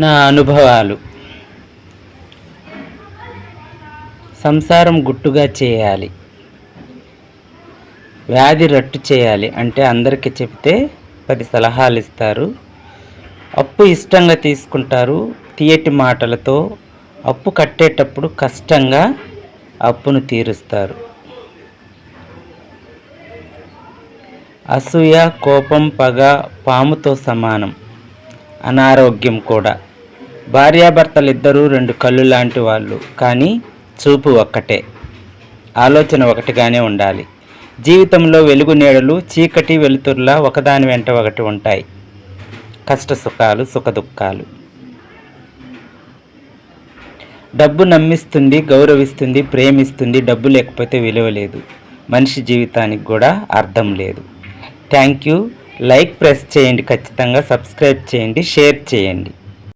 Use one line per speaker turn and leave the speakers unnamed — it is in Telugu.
నా అనుభవాలు. సంసారం గుట్టుగా చేయాలి, వ్యాధి రట్టు చేయాలి అంటే అందరికీ చెప్తే 10 సలహాలు ఇస్తారు. అప్పు ఇష్టంగా తీసుకుంటారు, తీయటి మాటలతో. అప్పు కట్టేటప్పుడు కష్టంగా అప్పును తీరుస్తారు. అసూయ, కోపం, పగ పాముతో సమానం. అనారోగ్యం కూడా. భార్యాభర్తలిద్దరూ 2 కళ్ళు లాంటి వాళ్ళు, కానీ చూపు ఒక్కటే, ఆలోచన ఒకటిగానే ఉండాలి. జీవితంలో వెలుగు నీడలు, చీకటి వెలుతుర్లా ఒకదాని వెంట ఒకటి ఉంటాయి. కష్ట సుఖాలు, సుఖ దుఃఖాలు. డబ్బు నమ్మిస్తుంది, గౌరవిస్తుంది, ప్రేమిస్తుంది. డబ్బు లేకపోతే విలువ లేదు, మనిషి జీవితానికి కూడా అర్థం లేదు. Thank you. లైక్ ప్రెస్ చేయండి, ఖచ్చితంగా సబ్స్క్రైబ్ చేయండి, షేర్ చేయండి.